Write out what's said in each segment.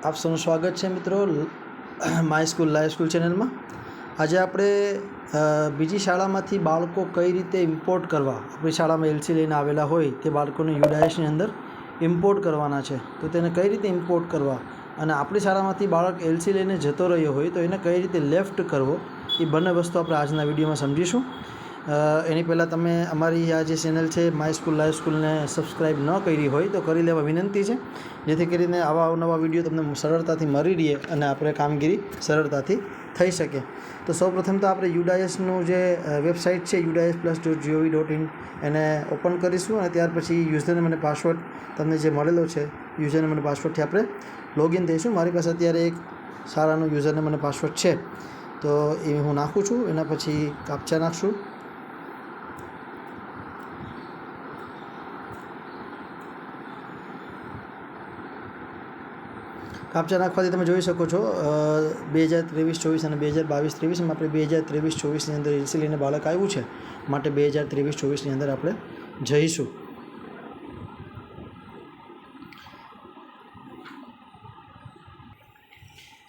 આપ સૌનું સ્વાગત છે મિત્રો માય સ્કૂલ લાઈવ સ્કૂલ ચેનલમાં. આજે આપણે બીજી શાળામાંથી બાળકો કઈ રીતે ઇમ્પોર્ટ કરવા, આપણી શાળામાં એલસી લઈને આવેલા હોય તે બાળકોને યુડાયસની અંદર ઇમ્પોર્ટ કરવાના છે, તો તેને કઈ રીતે ઇમ્પોર્ટ કરવા, અને આપણી શાળામાંથી બાળક એલસી લઈને જતો રહ્યો હોય તો એને કઈ રીતે લેફ્ટ કરવો, એ બંને વસ્તુ આપણે આજના વિડીયોમાં સમજીશું. એની પહેલાં તમે અમારી આ જે ચેનલ છે માય સ્કૂલ લાઈવ સ્કૂલને સબસ્ક્રાઈબ ન કરી હોય તો કરી લેવા વિનંતી છે, જેથી કરીને આવા અવનવા વિડીયો તમને સરળતાથી મળી રહે અને આપણે કામગીરી સરળતાથી થઈ શકે. તો સૌપ્રથમ તો આપણે યુડાયસનું જે વેબસાઇટ છે udis+.gov.in એને ઓપન કરીશું, અને ત્યાર પછી યુઝરનેમ અને પાસવર્ડ તમને જે મળેલો છે યુઝરનેમ અને પાસવર્ડથી આપણે લોગિન થઈશું. મારી પાસે અત્યારે એક શાળાનું યુઝરનેમ અને પાસવર્ડ છે, તો એ હું નાખું છું. એના પછી કાપચા નાખશું. કાપચા નાખવાથી તમે જોઈ શકો છો 2023-24 અને 2022-23. આપણે 2023-24ની અંદર એલસી લઈને બાળક આવ્યું છે, માટે 2023-24ની અંદર આપણે જઈશું.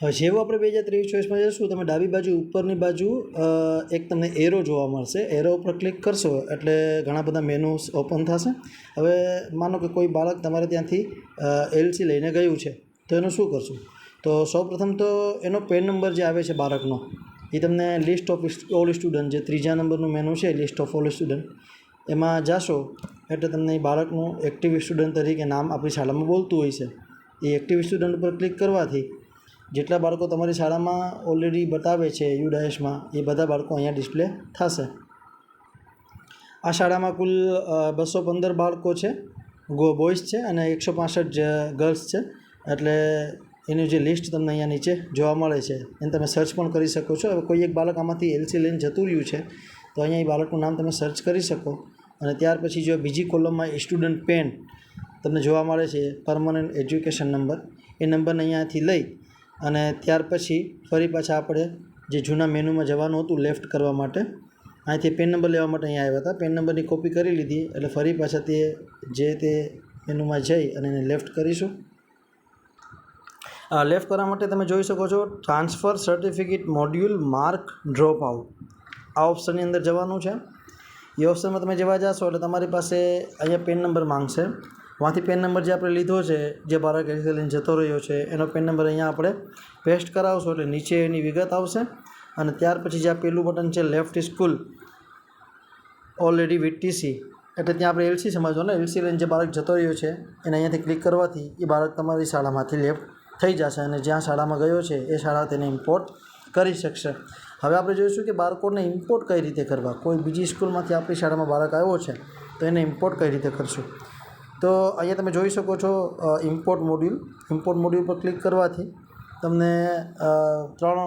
હવે જેવું આપણે 2023-24માં જઈશું, તમે ડાબી બાજુ ઉપરની બાજુ એક તમને એરો જોવા મળશે. એરો ઉપર ક્લિક કરશો એટલે ઘણા બધા મેનુસ ઓપન થશે. હવે માનો કે કોઈ બાળક તમારે ત્યાંથી એલસી લઈને ગયું છે, તો એનું શું કરશું? તો સૌપ્રથમ તો એનો પેન નંબર જે આવે છે બાળકનો, એ તમને લિસ્ટ ઓફ ઓલ સ્ટુડન્ટ, જે 3જા નંબરનું મેનુ છે લિસ્ટ ઓફ ઓલ સ્ટુડન્ટ, એમાં જાશો એટલે તમને એ બાળકનું એક્ટિવ સ્ટુડન્ટ તરીકે નામ આપણી શાળામાં બોલતું હોય છે. એ એક્ટિવ સ્ટુડન્ટ ઉપર ક્લિક કરવાથી જેટલા બાળકો તમારી શાળામાં ઓલરેડી બતાવે છે યુડાયસમાં, એ બધા બાળકો અહીંયા ડિસ્પ્લે થશે. આ શાળામાં કુલ 215 બાળકો છે, બોયઝ છે, અને 165 ગર્લ્સ છે. એટલે એનું જે લિસ્ટ તમને અહીંયા નીચે જોવા મળે છે, એને તમે સર્ચ પણ કરી શકો છો. હવે કોઈ એક બાળક આમાંથી એલસી લઈને જતું રહ્યું છે, તો અહીંયા એ બાળકનું નામ તમે સર્ચ કરી શકો. અને ત્યાર પછી જો બીજી કોલમમાં સ્ટુડન્ટ પેન તમને જોવા મળે છે, પરમનન્ટ એજ્યુકેશન નંબર, એ નંબરને અહીંયાથી લઈ અને ત્યાર પછી ફરી પાછા આપણે જે જૂના મેનુમાં જવાનું હતું લેફ્ટ કરવા માટે, અહીંથી પેન નંબર લેવા માટે અહીંયા આવ્યા હતા. પેન નંબરની કોપી કરી લીધી એટલે ફરી પાછા તે મેનુમાં જઈ અને એને લેફ્ટ કરીશું. લેફ્ટ કરવા માટે તમે જોઈ શકો છો transfer certificate module mark drop out, આ ઓપ્શનની અંદર જવાનું છે. એ ઓપ્શનમાં તમે જવા જશો એટલે તમારી પાસે અહીંયા પેન નંબર માંગશે. વાંથી પેન નંબર જે આપણે લીધો છે, જે બાળક એલસી લઈને જતો રહ્યો છે, એનો પેન નંબર અહીંયા આપણે પેસ્ટ કરાવશો એટલે નીચે એની વિગત આવશે. અને ત્યાર પછી જે આ પેલું બટન છે left school already with TC, એટલે ત્યાં આપણે એલસી સમજવાનું. એલસી લઈને જે બાળક જતો રહ્યો છે એને અહીંયાથી ક્લિક કરવાથી એ બાળક તમારી શાળામાંથી લેફ્ટ થઈ જશે, અને જ્યાં શાળામાં ગયો છે એ શાળા તેને ઇમ્પોર્ટ કરી શકશે. હવે આપણે જોઈશું કે બાળકોને ઇમ્પોર્ટ કઈ રીતે કરવા. કોઈ બીજી સ્કૂલમાંથી આપણી શાળામાં બાળક આવ્યો છે તો એને ઇમ્પોર્ટ કઈ રીતે કરશું. તો અહીંયા તમે જોઈ શકો છો ઇમ્પોર્ટ મોડ્યુલ પર ક્લિક કરવાથી તમને 3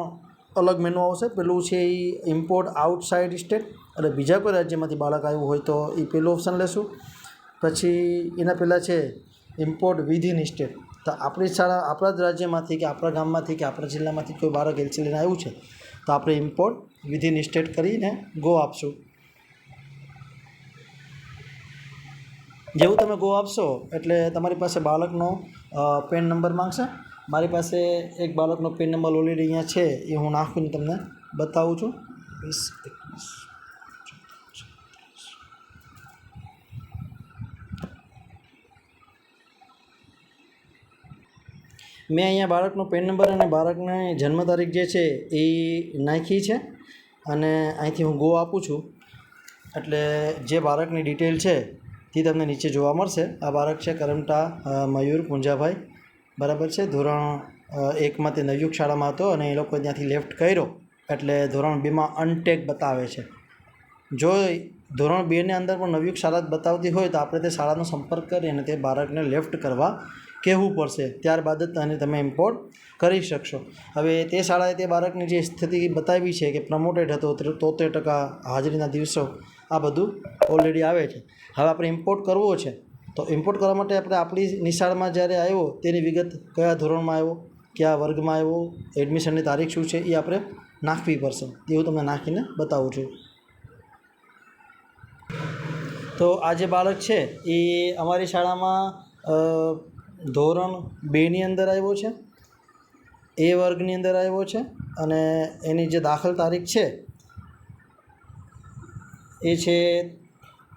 અલગ મેનુ આવશે. પેલું છે એ ઇમ્પોર્ટ આઉટસાઇડ સ્ટેટ, એટલે બીજા કોઈ રાજ્યમાંથી બાળક આવ્યું હોય તો એ પેલું ઓપ્શન લેશું. પછી એના પહેલાં છે ઇમ્પોર્ટ વિધિન સ્ટેટ, તો આપણી શાળા, આપણા જ રાજ્યમાંથી કે આપણા ગામમાંથી કે આપણા જિલ્લામાંથી કોઈ બાળક એલસી લઈને આવ્યું છે તો આપણે ઇમ્પોર્ટ વિધિન સ્ટેટ કરીને ગો આપશું. જેવું તમે ગો આપશો એટલે તમારી પાસે બાળકનો પેન નંબર માંગશે. મારી પાસે એક બાળકનો પેન નંબર ઓલરેડી અહીંયા છે, એ હું નાખીને તમને બતાવું છું. 20, 21. મેં અહીંયા બાળકનો પેન નંબર અને બાળકની જન્મ તારીખ જે છે એ નાખી છે, અને અહીંથી હું ગો આપું છું એટલે જે બાળકની ડિટેલ છે તે તમને નીચે જોવા મળશે. આ બાળક છે કરમટા મયુર પુંજાભાઈ, બરાબર છે. ધોરણ 1માં તે નવયુગ શાળામાં હતો અને એ લોકો ત્યાંથી લેફ્ટ કર્યો એટલે ધોરણ 2માં અનટેગ બતાવે છે. જો ધોરણ 2ની અંદર પણ નવયુગ શાળા જ બતાવતી હોય તો આપણે તે શાળાનો સંપર્ક કરી અને તે બાળકને લેફ્ટ કરવા કહેવું પડશે, ત્યારબાદ જ તમે ઇમ્પોર્ટ કરી શકશો. હવે તે શાળાએ તે બાળકની જે સ્થિતિ બતાવી છે કે પ્રમોટેડ હતો, 73% હાજરીના દિવસો, આ બધું ઓલરેડી આવે છે. હવે આપણે ઇમ્પોર્ટ કરવો છે તો ઇમ્પોર્ટ કરવા માટે આપણે આપણી નિશાળમાં જ્યારે આવ્યો તેની વિગત, કયા ધોરણમાં આવ્યો, કયા વર્ગમાં આવ્યો, એડમિશનની તારીખ શું છે, એ આપણે નાખવી પડશે. એવું તમને નાખીને બતાવું છું. તો આ જે બાળક છે એ અમારી શાળામાં ધોરણ 2ની અંદર આવ્યો છે એ વર્ગની અંદર આવ્યો છે અને એની જે દાખલ તારીખ છે એ છે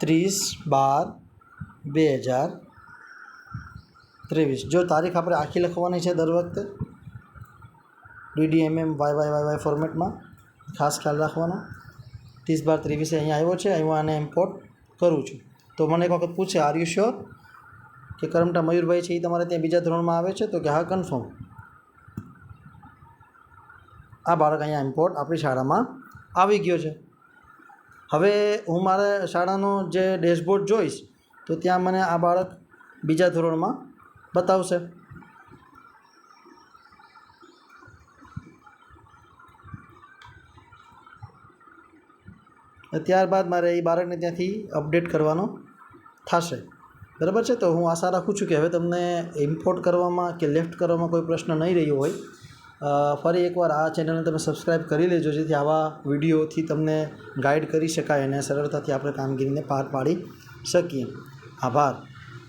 30/12/2023. જો તારીખ આપણે આખી લખવાની છે દર વખતે DDMM YYYY ફોર્મેટમાં, ખાસ ખ્યાલ રાખવાનો. 30/12/23 અહીંયા આવ્યો છે, અહીં હું આને ઇમ્પોર્ટ કરું છું. તો મને એક વખત પૂછે આર યુ શ્યોર કે કરમટા મયુરભાઈ છે એ તમારે ત્યાં બીજા ધોરણમાં આવે છે? તો કે હા, કન્ફર્મ. આ બાળક અહીંયા ઇમ્પોર્ટ આપણી શાળામાં આવી ગયો છે. હવે હું મારા શાળાનો જે ડેશબોર્ડ જોઈશ તો ત્યાં મને આ બાળક બીજા ધોરણમાં બતાવશે. ત્યારબાદ મારે એ બાળકને ત્યાંથી અપડેટ કરવાનો થશે. બરાબર છે. તો હું આશા રાખું છું કે હવે તમને ઇમ્પોર્ટ કરવામાં કે લેફ્ટ કરવામાં કોઈ પ્રશ્ન નહીં રહ્યો હોય. ફરી એકવાર આ ચેનલને તમે સબસ્ક્રાઈબ કરી લેજો, જેથી આવા વિડીયોથી તમને ગાઈડ કરી શકાય અને સરળતાથી આપણે કામગીરીને પાર પાડી શકીએ. આભાર.